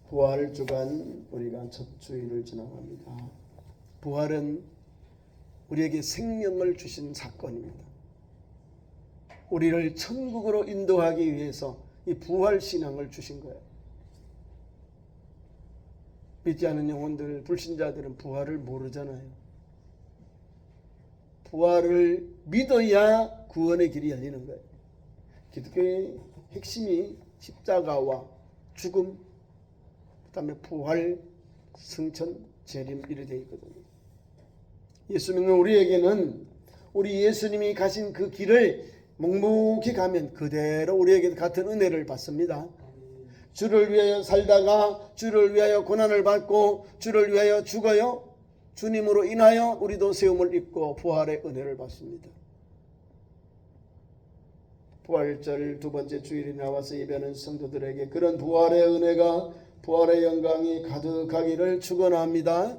부활 주간 우리가 첫 주일을 지나갑니다. 부활은 우리에게 생명을 주신 사건입니다. 우리를 천국으로 인도하기 위해서 이 부활 신앙을 주신 거예요. 믿지 않는 영혼들, 불신자들은 부활을 모르잖아요. 부활을 믿어야 구원의 길이 열리는 거예요. 기독교의 핵심이 십자가와 죽음, 그 다음에 부활, 승천, 재림 이렇게 되어 있거든요. 예수 믿는 우리에게는 우리 예수님이 가신 그 길을 묵묵히 가면 그대로 우리에게 같은 은혜를 받습니다. 주를 위하여 살다가 주를 위하여 고난을 받고 주를 위하여 죽어요. 주님으로 인하여 우리도 세움을 입고 부활의 은혜를 받습니다. 부활절 두 번째 주일이 나와서 예배하는 성도들에게 그런 부활의 은혜가, 부활의 영광이 가득하기를 축원합니다.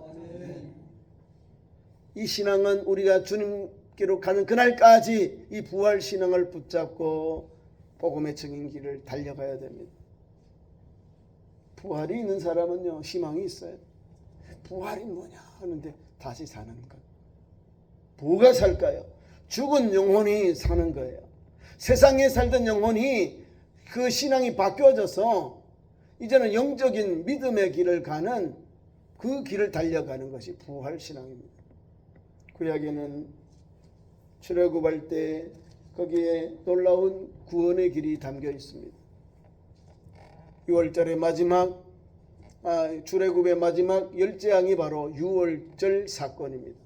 이 신앙은 우리가 주님께로 가는 그날까지 이 부활 신앙을 붙잡고 복음의 증인 길을 달려가야 됩니다. 부활이 있는 사람은요, 희망이 있어요. 부활이 뭐냐 하는데 다시 사는 것. 뭐가 살까요? 죽은 영혼이 사는 거예요. 세상에 살던 영혼이 그 신앙이 바뀌어져서 이제는 영적인 믿음의 길을 가는 그 길을 달려가는 것이 부활 신앙입니다. 구약에는 출애굽할 때 거기에 놀라운 구원의 길이 담겨 있습니다. 6월절의 마지막 출애굽의 마지막 열재앙이 바로 6월절 사건입니다.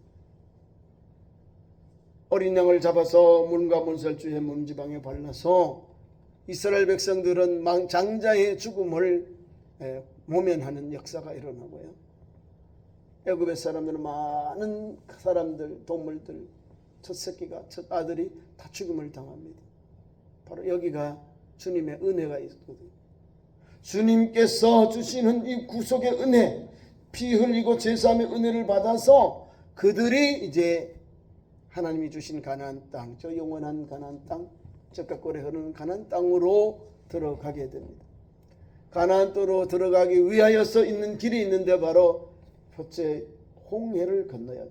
어린 양을 잡아서 문과 문설주의 문지방에 발라서 이스라엘 백성들은 장자의 죽음을 모면하는 역사가 일어나고요. 애굽의 사람들은 많은 사람들, 동물들, 첫 새끼가, 첫 아들이 다 죽음을 당합니다. 바로 여기가 주님의 은혜가 있거든요. 주님께서 주시는 이 구속의 은혜, 피 흘리고 제사함의 은혜를 받아서 그들이 이제 하나님이 주신 가나안 땅, 저 영원한 가나안 땅, 젖가골에 흐르는 가나안 땅으로 들어가게 됩니다. 가나안 땅으로 들어가기 위하여서 있는 길이 있는데 바로 첫째 홍해를 건너야 돼.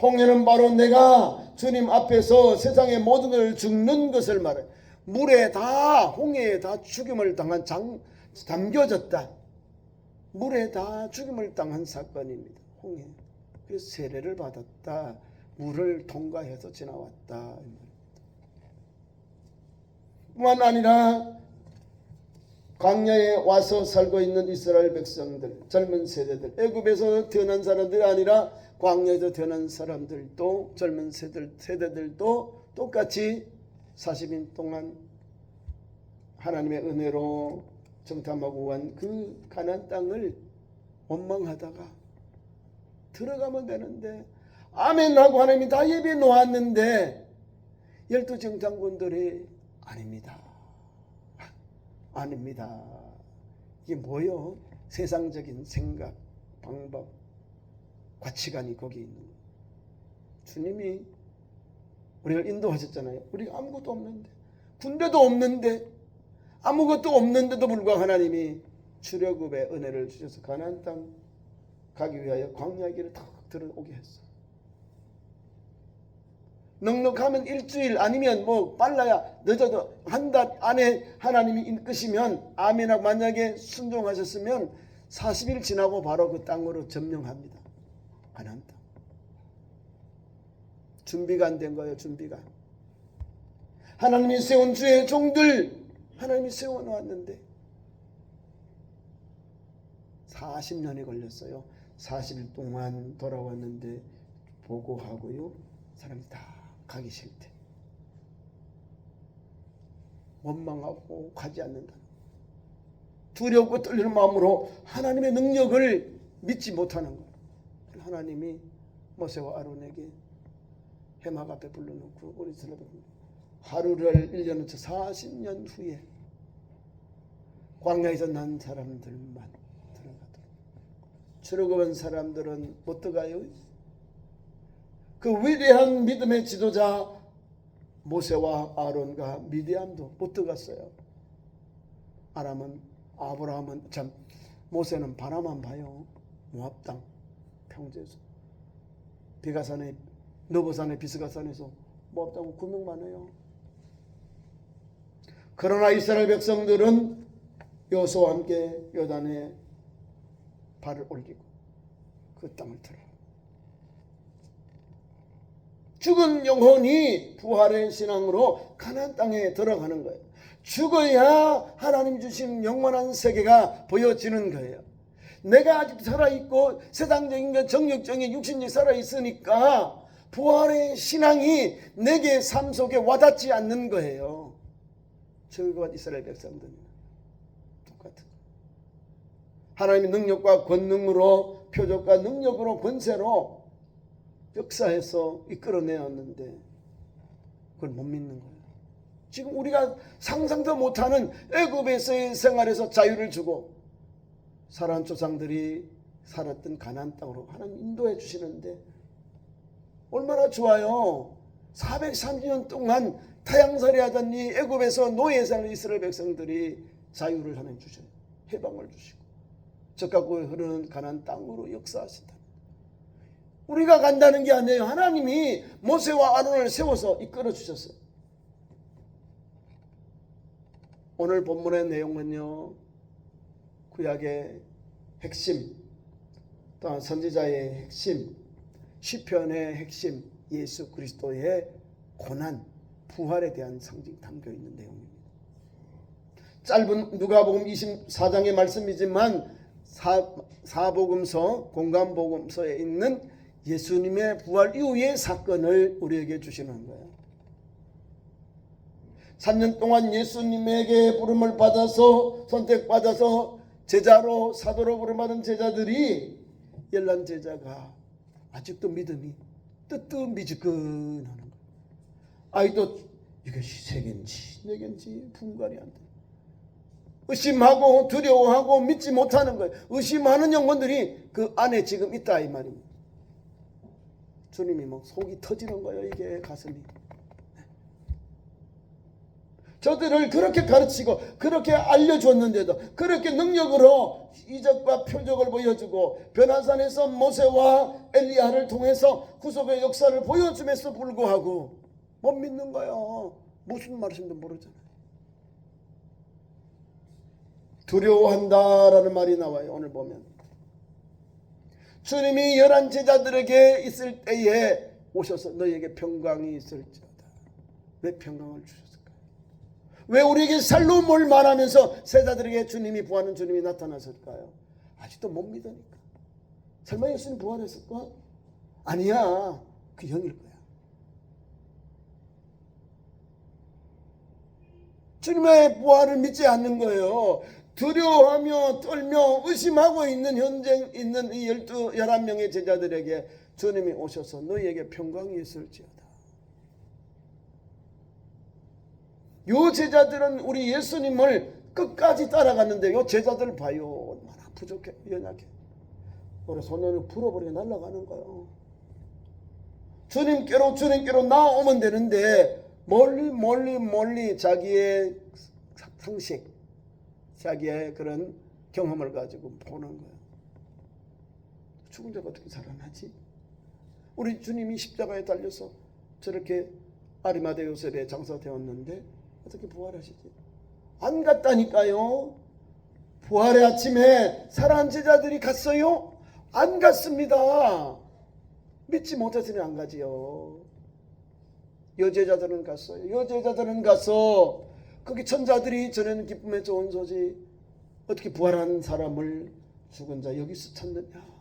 홍해는 바로 내가 주님 앞에서 세상의 모든 걸 죽는 것을 말해. 물에 다, 홍해에 다 죽임을 당한 담겨졌다. 물에 다 죽임을 당한 사건입니다. 홍해. 그래서 세례를 받았다. 물을 통과해서 지나왔다. 뿐만 아니라 광야에 와서 살고 있는 이스라엘 백성들, 젊은 세대들, 애굽에서 태어난 사람들이 아니라 광야에서 태어난 사람들도, 젊은 세대들도 똑같이 40일 동안 하나님의 은혜로 정탐하고 간 그 가나안 땅을 원망하다가 들어가면 되는데 아멘 하고 하나님이 다 예비해 놓았는데 12 정탐꾼들이 아닙니다. 이게 뭐요? 세상적인 생각, 방법, 가치관이 거기 있는 거예요. 주님이 우리를 인도하셨잖아요. 우리가 아무것도 없는데, 군대도 없는데, 아무것도 없는데도 불구하고 하나님이 출애굽의 은혜를 주셔서 가나안 땅 가기 위하여 광야 길을 탁 들어오게 했어. 넉넉하면 일주일 아니면 뭐 빨라야 늦어도 한 달 안에 하나님이 이끄시면 아멘하고 만약에 순종하셨으면 40일 지나고 바로 그 땅으로 점령합니다. 가나안 땅. 준비가 안 된 거예요. 준비가. 하나님이 세운 주의 종들 하나님이 세워놓았는데 40년이 걸렸어요. 40일 동안 돌아왔는데 보고하고요. 사람이 다 가기 싫대. 원망하고 가지 않는다. 두렵고 떨리는 마음으로 하나님의 능력을 믿지 못하는 거예요. 하나님이 모세와 아론에게 해막 앞에 불러놓고 우리 이스라엘 하루를 1년을 쳐 40년 후에 광야에서 난 사람들만 들어가도록. 출애굽한 사람들은 못 들어가요. 그 위대한 믿음의 지도자 모세와 아론과 미디안도 못 들어갔어요. 아브라함은 모세는 바나만 봐요. 모압 땅 평지에서 비가산의 너보산의 비스가산에서 모압 땅은 구명 많아요. 그러나 이스라엘 백성들은 여호수아와 함께 요단에 발을 올리고 그 땅을 들어 죽은 영혼이 부활의 신앙으로 가나안 땅에 들어가는 거예요. 죽어야 하나님 주신 영원한 세계가 보여지는 거예요. 내가 아직 살아있고 세상적인 정력적인 육신이 살아있으니까 부활의 신앙이 내게 삶 속에 와닿지 않는 거예요. 저희가 이스라엘 백성들은 똑같은 거예요. 하나님의 능력과 권능으로 표적과 능력으로 권세로 역사해서 이끌어내었는데 그걸 못 믿는 거예요. 지금 우리가 상상도 못하는 애굽에서의 생활에서 자유를 주고 살아온 조상들이 살았던 가나안 땅으로 하나님 인도해 주시는데 얼마나 좋아요. 430년 동안 타향살이 하던 이 애굽에서 노예 사는 이스라엘 백성들이 자유를 하나님 주셔요. 해방을 주시고 적각고에 흐르는 가나안 땅으로 역사하신다. 우리가 간다는 게 아니에요. 하나님이 모세와 아론을 세워서 이끌어 주셨어요. 오늘 본문의 내용은요, 구약의 핵심, 또한 선지자의 핵심, 시편의 핵심, 예수 그리스도의 고난, 부활에 대한 상징이 담겨 있는 내용입니다. 짧은 누가복음 24장의 말씀이지만 사복음서, 공간복음서에 있는 예수님의 부활 이후의 사건을 우리에게 주시는 거예요. 3년 동안 예수님에게 부름을 받아서 선택받아서 제자로 사도로 부름받은 제자들이 열난 제자가 아직도 믿음이 뜨뜻미지근하는 거예요. 아이도 이것이 세계인지 내겐지 분간이 안 돼. 의심하고 두려워하고 믿지 못하는 거예요. 의심하는 영혼들이 그 안에 지금 있다 이 말입니다. 주님이 속이 터지는 거예요. 이게 가슴이. 저들을 그렇게 가르치고 그렇게 알려줬는데도 그렇게 능력으로 이적과 표적을 보여주고 변화산에서 모세와 엘리야를 통해서 구속의 역사를 보여줌에도 불구하고 못 믿는 거예요. 무슨 말씀도 모르잖아요. 두려워한다라는 말이 나와요. 오늘 보면 주님이 11 제자들에게 있을 때에 오셔서 너희에게 평강이 있을지어다. 왜 평강을 주셨을까요? 왜 우리에게 살로몬을 말하면서 제자들에게 주님이 부활하는 주님이 나타났을까요? 아직도 못 믿으니까. 설마 예수님 부활했을까? 아니야. 그 영일 거야. 주님의 부활을 믿지 않는 거예요. 두려워하며 떨며 의심하고 있는 현재 있는 이 11명의 제자들에게 주님이 오셔서 너희에게 평강이 있을지어다. 요 제자들은 우리 예수님을 끝까지 따라갔는데 요 제자들 봐요. 얼마나 부족해, 연약해. 우리 손을 불어버리게 날아가는 거예요. 주님께로 나오면 되는데 멀리 자기의 상식, 자기의 그런 경험을 가지고 보는 거예요. 죽은 자가 어떻게 살아나지? 우리 주님이 십자가에 달려서 저렇게 아리마대 요셉에 장사되었는데 어떻게 부활하시지? 안 갔다니까요. 부활의 아침에 살아난 제자들이 갔어요? 안 갔습니다. 믿지 못해서는 안 가지요. 여제자들은 갔어요. 여제자들은 가서 거기 천자들이 전에는 기쁨의 좋은 소식, 어떻게 부활한 사람을 죽은 자 여기서 찾느냐.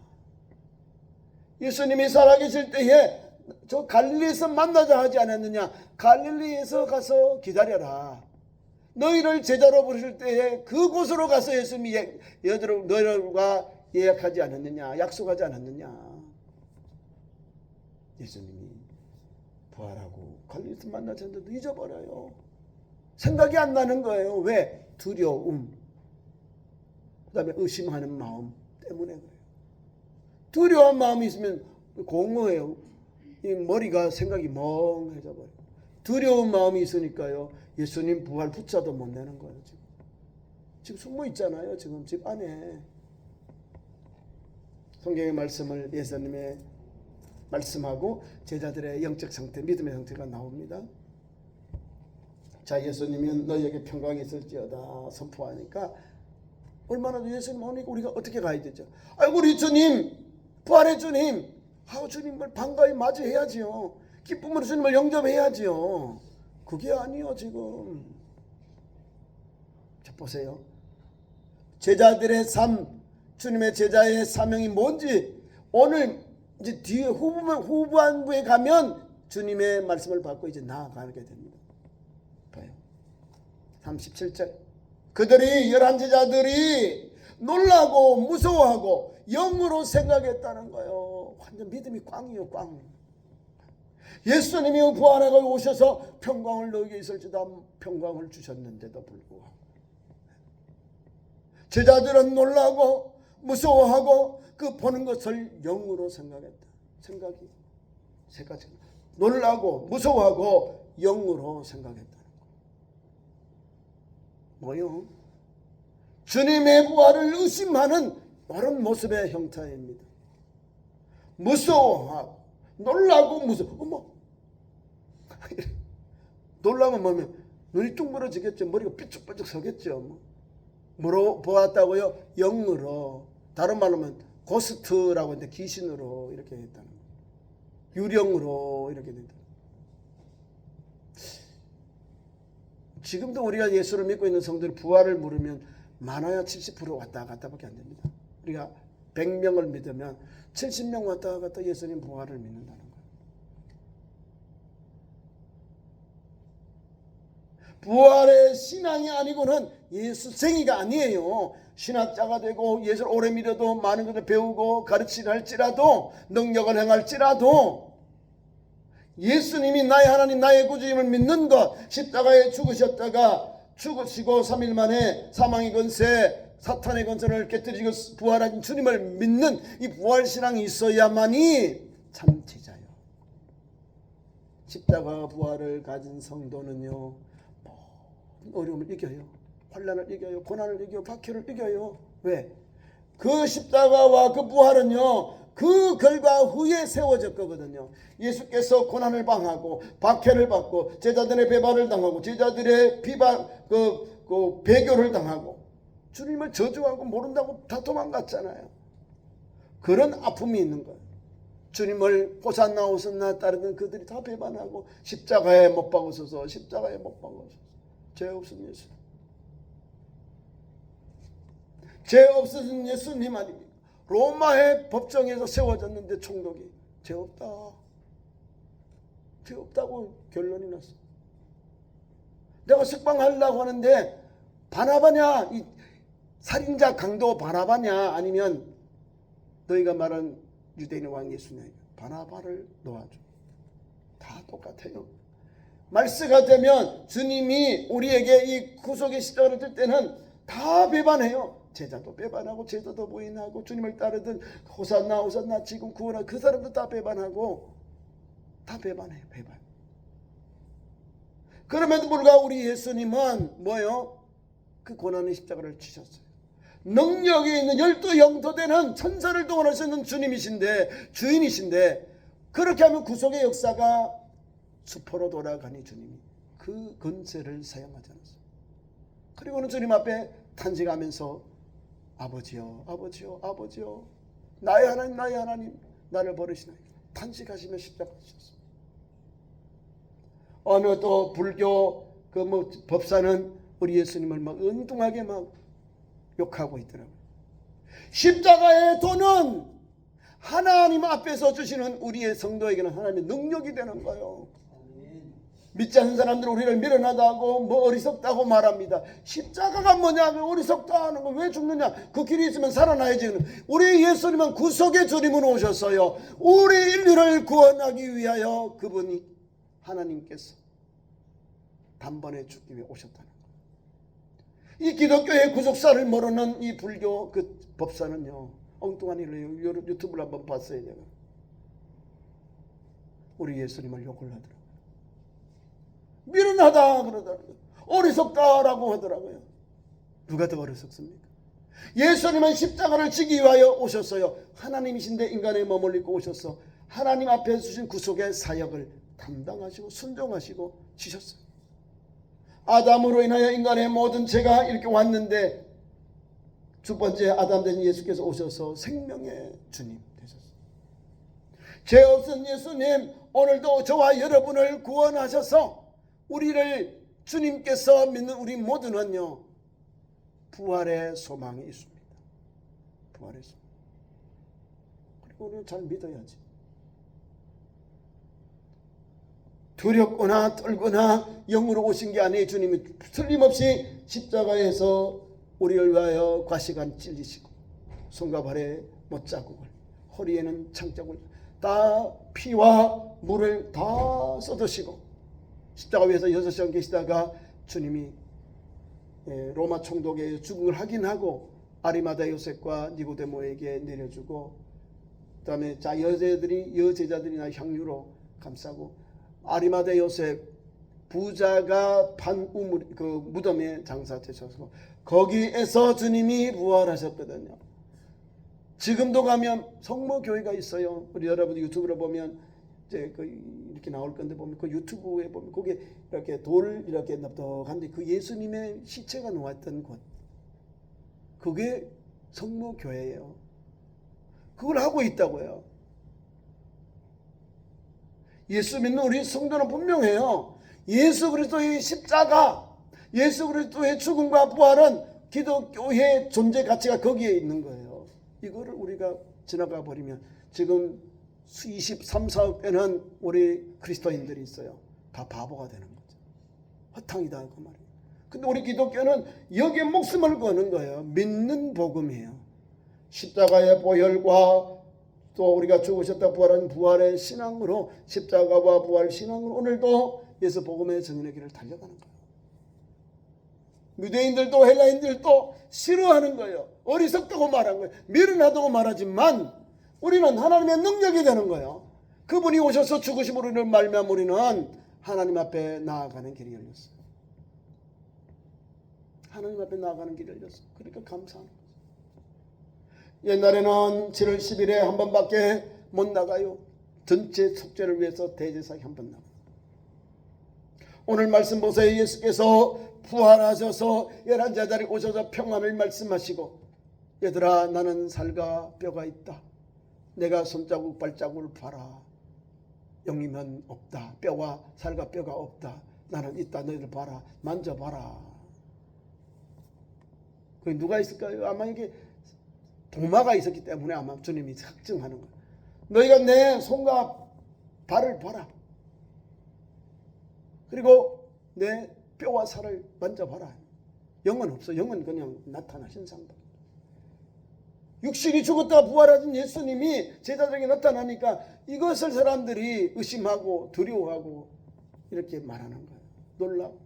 예수님이 살아계실 때에 저 갈릴리에서 만나자 하지 않았느냐. 갈릴리에서 가서 기다려라. 너희를 제자로 부르실 때에 그곳으로 가서 예수님이 너희들과 예약하지 않았느냐. 약속하지 않았느냐. 예수님이 부활하고 갈릴리에서 만나자 했는데도 잊어버려요. 생각이 안 나는 거예요. 왜? 두려움, 그 다음에 의심하는 마음 때문에 그래요. 두려운 마음이 있으면 공허해요. 이 머리가 생각이 멍해져 버려요. 두려운 마음이 있으니까요. 예수님 부활 붙자도 못 내는 거예요. 지금. 지금 숨어 있잖아요. 지금 집 안에. 성경의 말씀을 예수님의 말씀하고 제자들의 영적 상태, 믿음의 상태가 나옵니다. 자, 예수님은 너희에게 평강이 있을지어다 선포하니까 얼마나 예수님 오니까 우리가 어떻게 가야 되죠? 아이고 우리 주님, 부활의 주님, 주님을 반가이 맞이해야지요. 기쁨으로 주님을 영접해야지요. 그게 아니요 지금. 자, 보세요. 제자들의 삶, 주님의 제자의 사명이 뭔지 오늘 이제 뒤에 후반부에 가면 주님의 말씀을 받고 이제 나아가게 됩니다. 봐요. 37절. 그들이 11제자들이 놀라고 무서워하고 영으로 생각했다는 거예요. 완전 믿음이 꽝이요, 꽝. 예수님이 부활하고 오셔서 평강을 너에게 있을지다 평강을 주셨는데도 불구하고 제자들은 놀라고 무서워하고 그 보는 것을 영으로 생각했다. 생각이 세 가지. 놀라고 무서워하고 영으로 생각했다는 거. 뭐요? 주님의 부활을 의심하는 그런 모습의 형태입니다. 무서워하고 놀라고 어머 놀라면 뭐면 눈이 뚝 멀어지겠죠. 머리가 삐죽삐죽 서겠죠. 뭐로 보았다고요? 영으로. 다른 말로 하면 고스트라고 하는데 귀신으로 이렇게 했다는 거예요. 유령으로 이렇게 된다. 지금도 우리가 예수를 믿고 있는 성도들이 부활을 물으면 많아야 70% 왔다 갔다밖에 안 됩니다. 우리가 100명을 믿으면 70명 왔다 갔다 예수님 부활을 믿는다는 거예요. 부활의 신앙이 아니고는 예수쟁이가 아니에요. 신학자가 되고 예수를 오래 믿어도 많은 것을 배우고 가르치려 할지라도 능력을 행할지라도 예수님이 나의 하나님 나의 구주임을 믿는 것, 십자가에 죽으셨다가 죽으시고 3일 만에 사망의 권세 사탄의 권세를 깨뜨리고 부활한 주님을 믿는 이 부활신앙이 있어야만이 참 제자요. 십자가 부활을 가진 성도는요 어려움을 이겨요. 환난을 이겨요. 고난을 이겨요. 박해를 이겨요. 왜? 그 십자가와 그 부활은요 그 결과 후에 세워질 거거든요. 예수께서 고난을 당하고 박해를 받고 제자들의 배반을 당하고 제자들의 비방 그 배교를 당하고 주님을 저주하고 모른다고 다 도망갔잖아요. 그런 아픔이 있는 거예요. 주님을 호산나 호산나 따르던 그들이 다 배반하고 십자가에 못 박으소서 십자가에 못 박으소서. 죄 없으신 예수. 죄 없으신 예수님 아닙니까? 로마의 법정에서 세워졌는데 총독이 죄 없다. 죄 없다고 결론이 났어. 내가 석방하려고 하는데 바나바냐 이 살인자 강도 바나바냐 아니면 너희가 말한 유대인의 왕 예수냐 바나바를 놓아줘. 다 똑같아요. 말세가 되면 주님이 우리에게 이 구속의 십자가를 들 때는 다 배반해요. 제자도 배반하고 제자도 부인하고 주님을 따르던 호산나 호산나 지금 구원하 그 사람도 다 배반하고 다 배반해요. 배반. 그럼에도 불구하고 우리 예수님은 뭐예요? 그 고난의 십자가를 지셨어요. 능력이 있는 12 영도되는 천사를 동원하시는 주님이신데 주인이신데 그렇게 하면 구속의 역사가 수포로 돌아가니 주님이 그 권세를 사용하지 않았어요. 그리고는 주님 앞에 탄식하면서 아버지요 아버지요 아버지요 나의 하나님 나를 버리시나이까 탄식하시며 십자가 지셨어요. 어느 또 불교 법사는 우리 예수님을 막 엉뚱하게 막 욕하고 있더라고요. 십자가의 도는 하나님 앞에서 주시는 우리의 성도에게는 하나님의 능력이 되는 거예요. 믿지 않는 사람들은 우리를 미련하다고 뭐 어리석다고 말합니다. 십자가가 뭐냐면 어리석다 하는 거 왜 죽느냐? 그 길이 있으면 살아나야지. 우리 예수님은 구속의 주님으로 오셨어요. 우리 인류를 구원하기 위하여 그분이 하나님께서 단번에 죽기 위해 오셨다는 거예요. 이 기독교의 구속사를 모르는 이 불교 그 법사는요 엉뚱한 일을 유튜브를 한번 봤어요. 제가 우리 예수님을 욕을 하더라고요. 미련하다 그러더라고요. 어리석다라고 하더라고요. 누가 더 어리석습니까? 예수님은 십자가를 지기 위하여 오셨어요. 하나님이신데 인간의 몸을 입고 오셔서 하나님 앞에 주신 구속의 사역을 담당하시고 순종하시고 지셨어요. 아담으로 인하여 인간의 모든 죄가 이렇게 왔는데 첫 번째 아담 된 예수께서 오셔서 생명의 주님 되셨어요. 죄 없은 예수님 오늘도 저와 여러분을 구원하셔서 우리를 주님께서 믿는 우리 모두는요 부활의 소망이 있습니다. 부활의 소망. 그리고 우리는 잘 믿어야지. 두렵거나 떨거나 영으로 오신 게 아니에요. 주님이 틀림없이 십자가에서 우리를 위하여 과시간 찔리시고 손과 발에 못자국을 허리에는 창자국을 다 피와 물을 다 쏟으시고 십자가 위에서 6시간 계시다가 주님이 로마 총독의 죽음을 확인하고 아리마다 요셉과 니고데모에게 내려주고 그 다음에 여제자들이나 향유로 감싸고 아리마다 요셉 부자가 그 무덤에 장사되셔서 거기에서 주님이 부활하셨거든요. 지금도 가면 성모교회가 있어요. 우리 여러분 유튜브로 보면 이제 이렇게 나올 건데 보면 그 유튜브에 보면 거기에 이렇게 돌 이렇게 납득한데 그 예수님의 시체가 놓았던 곳 그게 성모교회예요. 그걸 하고 있다고요. 예수 믿는 우리 성도는 분명해요. 예수 그리스도의 십자가, 예수 그리스도의 죽음과 부활은 기독교의 존재 가치가 거기에 있는 거예요. 이거를 우리가 지나가 버리면 지금 23, 4억 되는 우리 그리스도인들이 있어요. 다 바보가 되는 거죠. 허탕이다 그 말이에요. 근데 우리 기독교는 여기에 목숨을 거는 거예요. 믿는 복음이에요. 십자가의 보혈과 또 우리가 죽으셨다 부활한 부활의 신앙으로 십자가와 부활 신앙으로 오늘도 예수 복음의 증인의 길을 달려가는 거예요. 유대인들도 헬라인들도 싫어하는 거예요. 어리석다고 말한 거예요. 미련하다고 말하지만 우리는 하나님의 능력이 되는 거예요. 그분이 오셔서 죽으심으로 우리를 말미암아 우리는 하나님 앞에 나아가는 길이 열렸어요. 하나님 앞에 나아가는 길이 열렸어요. 그러니까 감사하는 거예요. 옛날에는 7월 10일에 한 번밖에 못 나가요. 전체 속죄를 위해서 대제사에 한 번 나가요. 오늘 말씀 보세요. 예수께서 부활하셔서 11제자들이 오셔서 평안을 말씀하시고 얘들아 나는 살과 뼈가 있다. 내가 손자국 발자국을 봐라. 영이면 없다. 뼈와 살과 뼈가 없다. 나는 있다. 너희들 봐라. 만져봐라. 그게 누가 있을까요? 아마 이게 도마가 있었기 때문에 아마 주님이 확증하는 거예요. 너희가 내 손과 발을 봐라. 그리고 내 뼈와 살을 만져봐라. 영은 없어. 영은 그냥 나타나신 상품. 육신이 죽었다 부활하신 예수님이 제자들에게 나타나니까 이것을 사람들이 의심하고 두려워하고 이렇게 말하는 거예요. 놀라워.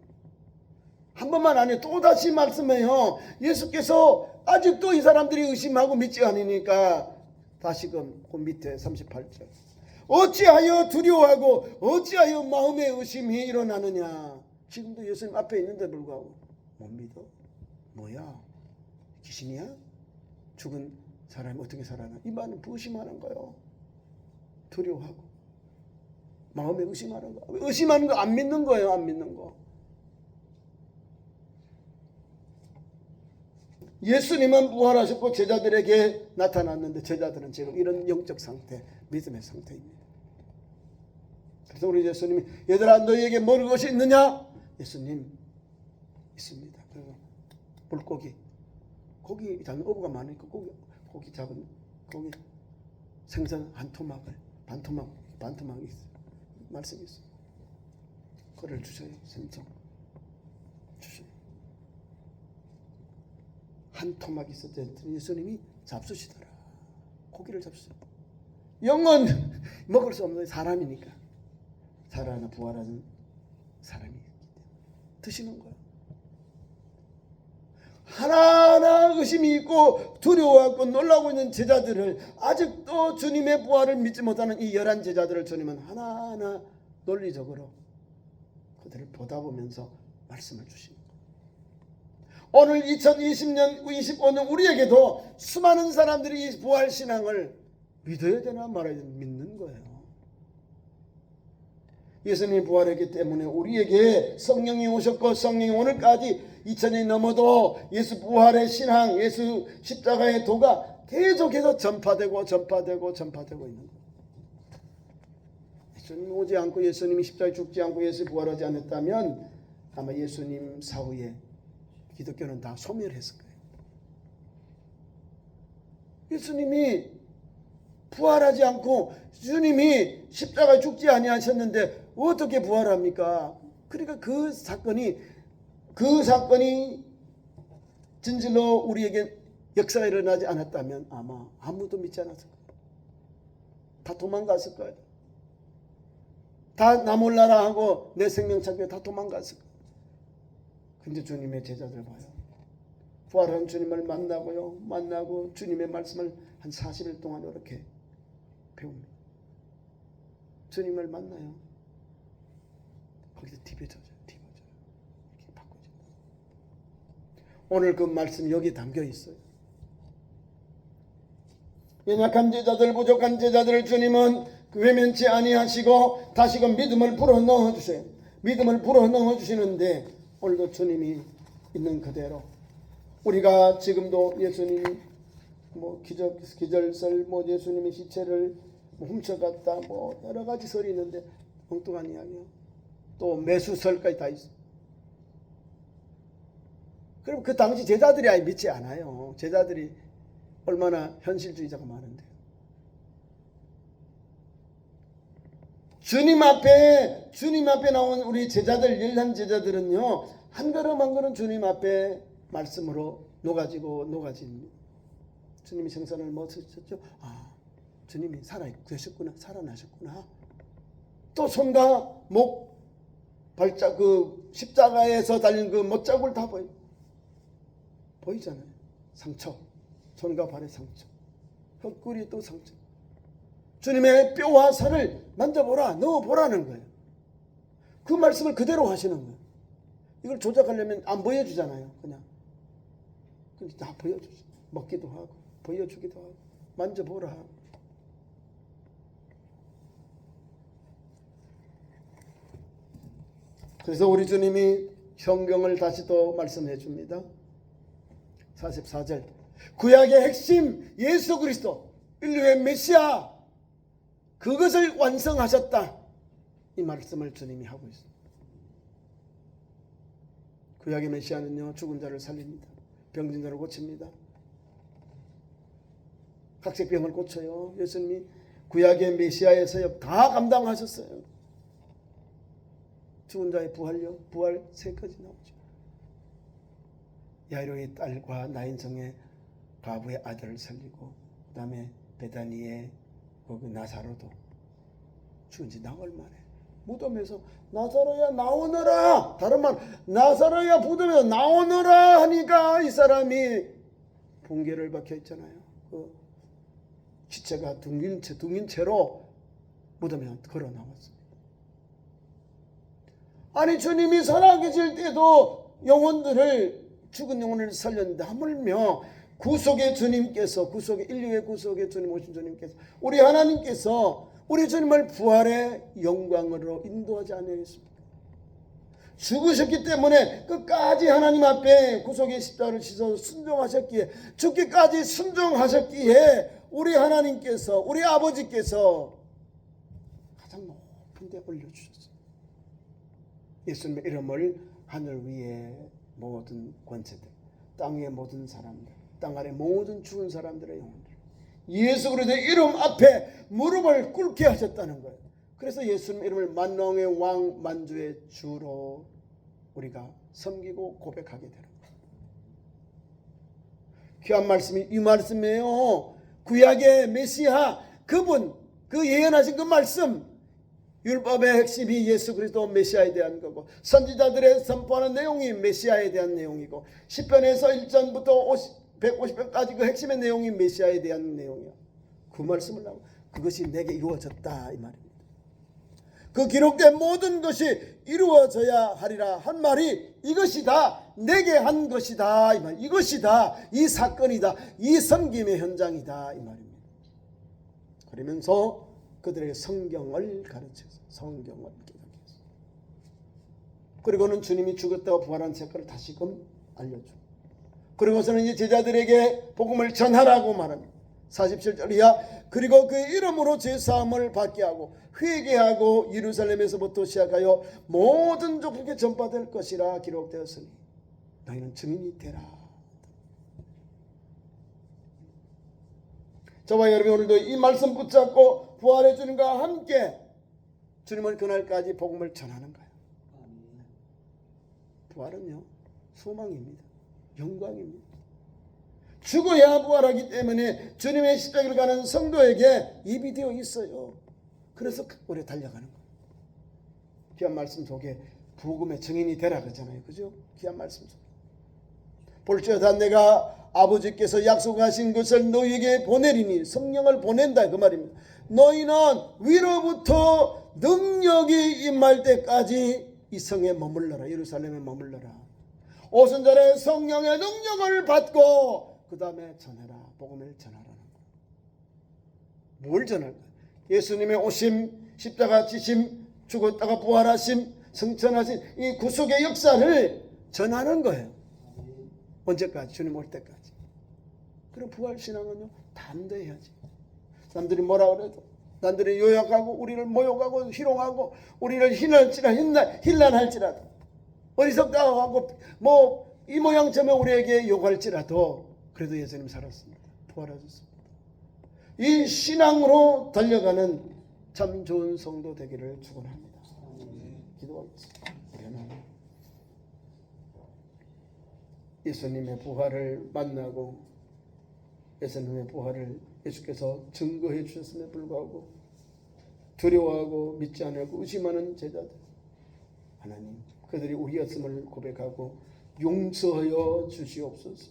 한 번만 아니에요. 또다시 말씀해요. 예수께서 아직도 이 사람들이 의심하고 믿지 않으니까 다시금 그 밑에 38절 어찌하여 두려워하고 어찌하여 마음의 의심이 일어나느냐. 지금도 예수님 앞에 있는데 불구하고 못 믿어? 뭐야? 귀신이야? 죽은 사람이 어떻게 살아나? 이 말은 부심하는 거예요. 두려워하고 마음에 의심하는 거. 의심하는 거 안 믿는 거예요. 안 믿는 거. 예수님은 부활하셨고 제자들에게 나타났는데 제자들은 지금 이런 영적 상태, 믿음의 상태입니다. 그래서 우리 예수님이 얘들아 너희에게 먹을 것이 있느냐? 예수님 있습니다. 그래서 물고기, 고기 잡는 어부가 많으니까 고기 잡은 고기 생선 한 토막을 반토막이 있어요. 말씀이 있어요. 그를 주셔요. 생선 주셔요. 한 토막이 있었더니 예수님이 잡수시더라. 고기를 잡수시더라. 영은 먹을 수 없는 사람이니까 살아나 부활하는 사람이 드시는 거예요. 하나하나 의심이 있고 두려워하고 놀라고 있는 제자들을 아직도 주님의 부활을 믿지 못하는 이 11 제자들을 주님은 하나하나 논리적으로 그들을 보다보면서 말씀을 주십니다. 오늘 2020년, 25년 우리에게도 수많은 사람들이 이 부활신앙을 믿어야 되나 말아야 되나 믿는 거예요. 예수님이 부활했기 때문에 우리에게 성령이 오셨고 성령이 오늘까지 2000년이 넘어도 예수 부활의 신앙, 예수 십자가의 도가 계속해서 전파되고 있는 거예요. 예수님이 오지 않고 예수님이 십자가에 죽지 않고 예수 부활하지 않았다면 아마 예수님 사후에 기독교는 다 소멸했을 거예요. 예수님이 부활하지 않고 주님이 십자가에 죽지 아니하셨는데 어떻게 부활합니까? 그러니까 그 사건이 진실로 우리에게 역사가 일어나지 않았다면 아마 아무도 믿지 않았을 거예요. 다 도망갔을 거예요. 다 나 몰라라 하고 내 생명 찾기 다 도망갔을 거예요. 근데 주님의 제자들 봐요. 부활한 주님을 만나고 주님의 말씀을 한 40일 동안 이렇게 배웁니다. 주님을 만나요. 거기서 뒤집어져요. 이렇게 바꿔져요. 오늘 그 말씀 여기 담겨 있어요. 연약한 제자들, 부족한 제자들을 주님은 외면치 아니하시고 다시금 믿음을 불어넣어 주세요. 믿음을 불어넣어 주시는데 오늘도 주님이 있는 그대로 우리가 지금도 예수님이 기절설 예수님의 시체를 훔쳐갔다 여러 가지 설이 있는데 엉뚱한 이야기야. 또 매수설까지 다 있어. 그럼 그 당시 제자들이 아예 믿지 않아요. 제자들이 얼마나 현실주의자가 많은데. 주님 앞에 나온 우리 제자들, 11 제자들은요, 한 걸음 한 걸음 주님 앞에 말씀으로 녹아진. 주님이 생선을 먹으셨죠? 주님이 살아나셨구나. 또 손과 목, 발자, 십자가에서 달린 그 못자국을 다 보이잖아요. 상처. 손과 발의 상처. 헛구리 또 상처. 주님의 뼈와 살을 만져보라, 넣어보라는 거예요. 그 말씀을 그대로 하시는 거예요. 이걸 조작하려면 안 보여주잖아요. 그냥. 근데 다 보여주죠. 먹기도 하고, 보여주기도 하고, 만져보라 하고. 그래서 우리 주님이 성경을 다시 또 말씀해 줍니다. 44절. 구약의 핵심 예수 그리스도, 인류의 메시아, 그것을 완성하셨다. 이 말씀을 주님이 하고 있습니다. 구약의 메시아는요, 죽은 자를 살립니다. 병든 자를 고칩니다. 각색병을 고쳐요. 예수님이 구약의 메시아의 사역 다 감당하셨어요. 죽은 자의 부활 3가지 나오죠. 야이로의 딸과 나인성의 과부의 아들을 살리고, 그 다음에 베다니의 거기 나사로도 죽은 지 나흘 만에 무덤에서 나사로야 나오너라, 다른 말 나사로야 무덤에서 나오너라 하니까 이 사람이 붕괴를 박혀 있잖아요. 그 시체가 둥긴 채로 무덤에 걸어 나왔습니다. 아니 주님이 살아계실 때도 죽은 영혼을 살렸는데 하물며 인류의 구속의 주님 오신 주님께서, 우리 하나님께서 우리 주님을 부활의 영광으로 인도하지 않으셨습니까? 죽으셨기 때문에 끝까지 하나님 앞에 구속의 십자가를 지셔서 순종하셨기에, 죽기까지 순종하셨기에 우리 하나님께서, 우리 아버지께서 가장 높은 데 올려주셨어요. 예수님의 이름을 하늘 위에 모든 권세들, 땅 위의 모든 사람들, 땅 아래 모든 죽은 사람들의 영혼들, 예수 그리스도의 이름 앞에 무릎을 꿇게 하셨다는 거예요. 그래서 예수님 이름을 만왕의 왕, 만주의 주로 우리가 섬기고 고백하게 되는 거예요. 귀한 말씀이 이 말씀이에요. 구약의 메시아, 그분, 그 예언하신 그 말씀, 율법의 핵심이 예수 그리스도 메시아에 대한 거고, 선지자들의 선포하는 내용이 메시아에 대한 내용이고, 시편에서 1전부터 150편까지 그 핵심의 내용이 메시아에 대한 내용이야. 그 말씀을 하고 그것이 내게 이루어졌다 이 말입니다. 그 기록된 모든 것이 이루어져야 하리라 한 말이 이것이 다 내게 한 것이다 이 말. 이것이 다 이 사건이다. 이 섬김의 현장이다 이 말입니다. 그러면서 그들에게 성경을 가르쳐서 성경을 깨닫게 했어요. 그리고는 주님이 죽었다가 부활한 사건을 다시금 알려주고, 그리고서는 이제 제자들에게 복음을 전하라고 말합니다. 47절 이하 그리고 그 이름으로 제사함을 받게 하고 회개하고 예루살렘에서부터 시작하여 모든 족속에 전파될 것이라 기록되었으니 너희는 증인이 되라. 저와 여러분 오늘도 이 말씀 붙잡고 부활의 주님과 함께 주님을 그날까지 복음을 전하는 거예요. 부활은요 소망입니다. 영광입니다. 죽어야 부활하기 때문에 주님의 십자가를 가는 성도에게 입이 되어 있어요. 그래서 오래 달려가는 거예요. 귀한 말씀 속에 복음의 증인이 되라 그러잖아요. 그죠? 귀한 말씀 속에 볼지어다 내가 아버지께서 약속하신 것을 너희에게 보내리니 성령을 보낸다 그 말입니다. 너희는 위로부터 능력이 임할 때까지 이 성에 머물러라. 예루살렘에 머물러라. 오순절에 성령의 능력을 받고 그 다음에 전해라. 복음을 전하라는 거예요. 뭘 전할까? 예수님의 오심, 십자가 지심, 죽었다가 부활하심, 승천하신 이 구속의 역사를 전하는 거예요. 언제까지? 주님 올 때까지. 그럼 부활신앙은요 담대해야지. 남들이 뭐라 그래도, 남들이 요약하고 우리를 모욕하고 희롱하고 우리를 힐난할지라도 어리석다고 뭐 이 모양 저며 우리에게 욕할지라도 그래도 예수님 살았습니다. 부활하셨습니다. 이 신앙으로 달려가는 참 좋은 성도 되기를 축원합니다. 기도하겠습니다. 예수님의 부활을 만나고 예수님의 부활을 예수께서 증거해 주셨음에 불구하고 두려워하고 믿지 않고 의심하는 제자들, 하나님 그들이 우리였음을 고백하고 용서하여 주시옵소서.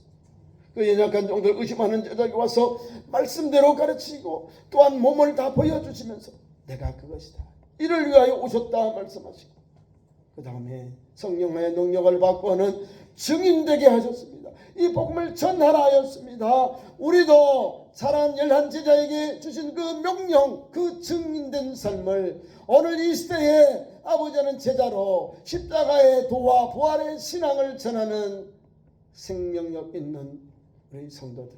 그 연약한 종들 의심하는 제자들이 와서 말씀대로 가르치고 또한 몸을 다 보여주시면서 내가 그것이다, 이를 위하여 오셨다 말씀하시고 그 다음에 성령의 능력을 받고 하는 증인되게 하셨습니다. 이 복음을 전하라 하였습니다. 우리도 사랑하는 11제자에게 주신 그 명령, 그 증인된 삶을 오늘 이 시대에 아버지는 제자로 십자가의 도와 부활의 신앙을 전하는 생명력 있는 우리 성도들,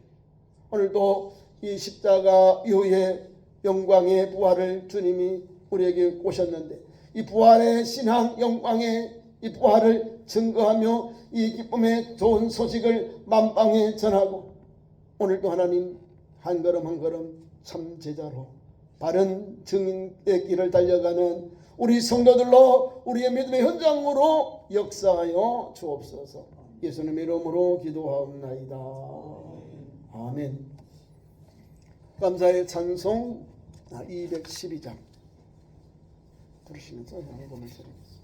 오늘도 이 십자가 이후에 영광의 부활을 주님이 우리에게 오셨는데 이 부활의 신앙, 영광의 이 부활을 증거하며 이 기쁨의 좋은 소식을 만방에 전하고 오늘도 하나님 한 걸음 한 걸음 참 제자로 바른 증인의 길을 달려가는 우리 성도들로 우리의 믿음의 현장으로 역사하여 주옵소서. 예수님의 이름으로 기도하옵나이다. 아멘. 감사의 찬송 212장 부르시면서 영광을 드리겠습니다.